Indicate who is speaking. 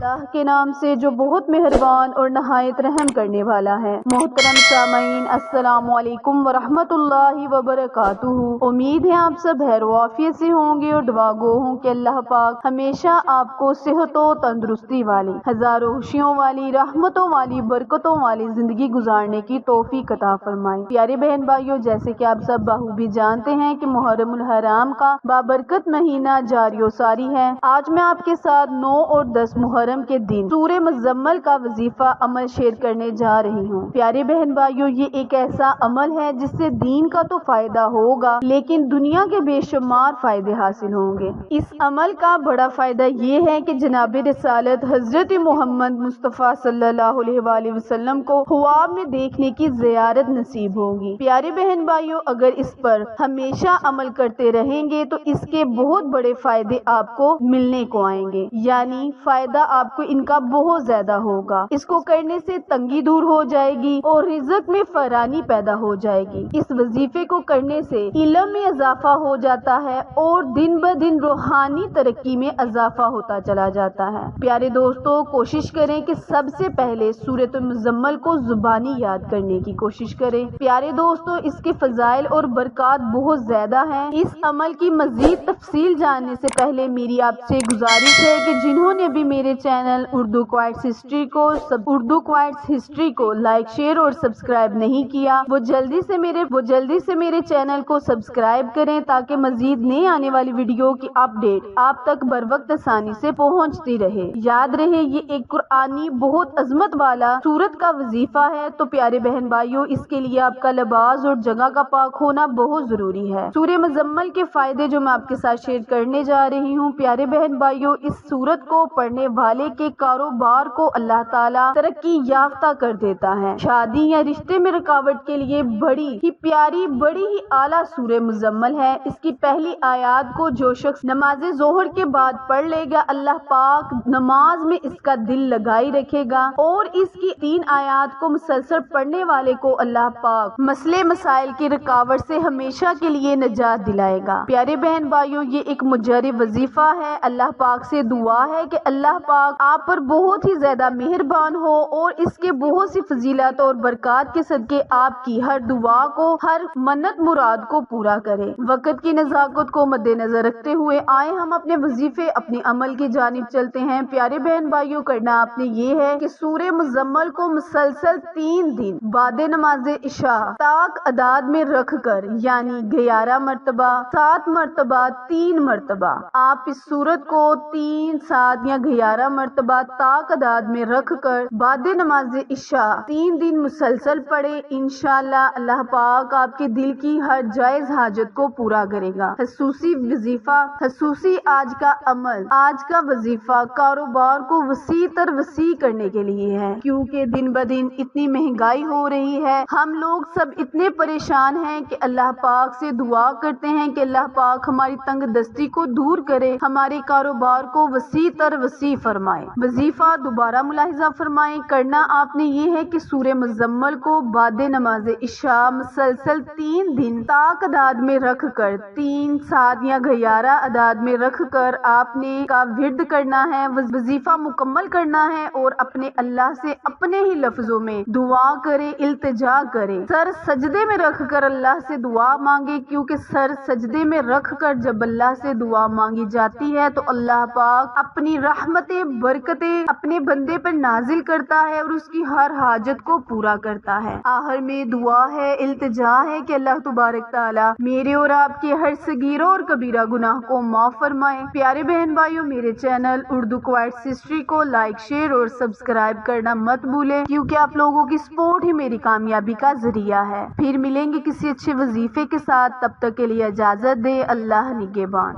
Speaker 1: اللہ کے نام سے جو بہت مہربان اور نہایت رحم کرنے والا ہے۔ محترم سامعین، السلام علیکم ورحمۃ اللہ وبرکاتہ۔ امید ہے آپ سب خیر و عافیت سے ہوں گے اور دعا گو ہوں کہ اللہ پاک ہمیشہ آپ کو صحت و تندرستی والی، ہزاروں خوشیوں والی، رحمتوں والی، برکتوں والی زندگی گزارنے کی توفیق عطا فرمائے۔ پیارے بہن بھائیوں، جیسے کہ آپ سب بخوبی جانتے ہیں کہ محرم الحرام کا بابرکت مہینہ جاری و ساری ہے۔ آج میں آپ کے ساتھ 9 اور 10 محرم کے دن سورہ مزمل کا وظیفہ عمل شیئر کرنے جا رہی ہوں۔ پیارے بہن بھائیوں، یہ ایک ایسا عمل ہے جس سے دین کا تو فائدہ ہوگا لیکن دنیا کے بے شمار فائدے حاصل ہوں گے۔ اس عمل کا بڑا فائدہ یہ ہے کہ جناب رسالت حضرت محمد مصطفیٰ صلی اللہ علیہ وآلہ وسلم کو خواب میں دیکھنے کی زیارت نصیب ہوگی۔ پیارے بہن بھائیوں، اگر اس پر ہمیشہ عمل کرتے رہیں گے تو اس کے بہت بڑے فائدے آپ کو ملنے کو آئیں گے، یعنی فائدہ آپ کو ان کا بہت زیادہ ہوگا۔ اس کو کرنے سے تنگی دور ہو جائے گی اور رزق میں فراوانی پیدا ہو جائے گی۔ اس وظیفے کو کرنے سے علم میں اضافہ ہو جاتا ہے اور دن بدن روحانی ترقی میں اضافہ ہوتا چلا جاتا ہے۔ پیارے دوستو، کوشش کریں کہ سب سے پہلے سورۃ المزمل کو زبانی یاد کرنے کی کوشش کریں۔ پیارے دوستو، اس کے فضائل اور برکات بہت زیادہ ہیں۔ اس عمل کی مزید تفصیل جاننے سے پہلے میری آپ سے گزارش ہے کہ جنہوں نے بھی میرے چینل اردو کوائٹس ہسٹری کو لائک، شیئر اور سبسکرائب نہیں کیا، وہ جلدی سے میرے چینل کو سبسکرائب کریں تاکہ مزید نئے آنے والی ویڈیو کی اپڈیٹ آپ تک بر وقت آسانی سے پہنچتی رہے۔ یاد رہے، یہ ایک قرآنی بہت عظمت والا سورت کا وظیفہ ہے، تو پیارے بہن بھائیوں، اس کے لیے آپ کا لباس اور جگہ کا پاک ہونا بہت ضروری ہے۔ سورہ مزمل کے فائدے جو میں آپ کے ساتھ شیئر کرنے جا رہی ہوں، پیارے بہن بھائیوں، اس سورت کو پڑھنے والے کے کاروبار کو اللہ تعالیٰ ترقی یافتہ کر دیتا ہے۔ شادی یا رشتے میں رکاوٹ کے لیے بڑی ہی پیاری، بڑی ہی اعلیٰ سورہ مزمل ہے۔ اس کی پہلی آیات کو جو شخص نماز ظہر کے بعد پڑھ لے گا، اللہ پاک نماز میں اس کا دل لگائی رکھے گا، اور اس کی 3 آیات کو مسلسل پڑھنے والے کو اللہ پاک مسئلے مسائل کی رکاوٹ سے ہمیشہ کے لیے نجات دلائے گا۔ پیارے بہن بھائیوں، یہ ایک مجرب وظیفہ ہے۔ اللہ پاک سے دعا ہے کہ اللہ پاک آپ پر بہت ہی زیادہ مہربان ہو اور اس کے بہت سی فضیلت اور برکات کے صدقے آپ کی ہر دعا کو، ہر منت مراد کو پورا کرے۔ وقت کی نزاکت کو مد نظر رکھتے ہوئے آئے ہم اپنے وظیفے، اپنے عمل کی جانب چلتے ہیں۔ پیارے بہن بھائیوں، کرنا آپ نے یہ ہے کہ سورہ مزمل کو مسلسل 3 دن بعد نماز عشاء تاک اعداد میں رکھ کر، یعنی 11 مرتبہ، 7 مرتبہ، 3 مرتبہ، آپ اس سورت کو 3، 7 یا 11 مرتبہ تاک اعداد میں رکھ کر بعد نماز عشاء 3 دن مسلسل پڑھے۔ انشاءاللہ اللہ پاک آپ کے دل کی ہر جائز حاجت کو پورا کرے گا۔ خصوصی وظیفہ، خصوصی آج کا عمل، آج کا وظیفہ کاروبار کو وسیع تر وسیع کرنے کے لیے ہے، کیونکہ دن بدن اتنی مہنگائی ہو رہی ہے، ہم لوگ سب اتنے پریشان ہیں کہ اللہ پاک سے دعا کرتے ہیں کہ اللہ پاک ہماری تنگ دستی کو دور کرے، ہمارے کاروبار کو وسیع تر وسیع فرمائے۔ وظیفہ دوبارہ ملاحظہ فرمائیں، کرنا آپ نے یہ ہے کہ سورہ مزمل کو بعد نماز عشاء مسلسل 3 دن تاک اعداد میں رکھ کر، 3، 7 یا 11 اعداد میں رکھ کر آپ نے کا ورد کرنا ہے، وظیفہ مکمل کرنا ہے، اور اپنے اللہ سے اپنے ہی لفظوں میں دعا کرے، التجا کرے، سر سجدے میں رکھ کر اللہ سے دعا مانگے، کیونکہ سر سجدے میں رکھ کر جب اللہ سے دعا مانگی جاتی ہے تو اللہ پاک اپنی رحمتیں، برکتیں اپنے بندے پر نازل کرتا ہے اور اس کی ہر حاجت کو پورا کرتا ہے۔ آخر میں دعا ہے، التجا ہے کہ اللہ تبارک تعالیٰ میرے اور آپ کے ہر صغیرہ اور کبیرہ گناہ کو معاف فرمائے۔ پیارے بہن بھائیوں، میرے چینل اردو کوائٹس ہسٹری کو لائک، شیئر اور سبسکرائب کرنا مت بھولیں، کیونکہ آپ لوگوں کی سپورٹ ہی میری کامیابی کا ذریعہ ہے۔ پھر ملیں گے کسی اچھے وظیفے کے ساتھ، تب تک کے لیے اجازت دے، اللہ نگہبان۔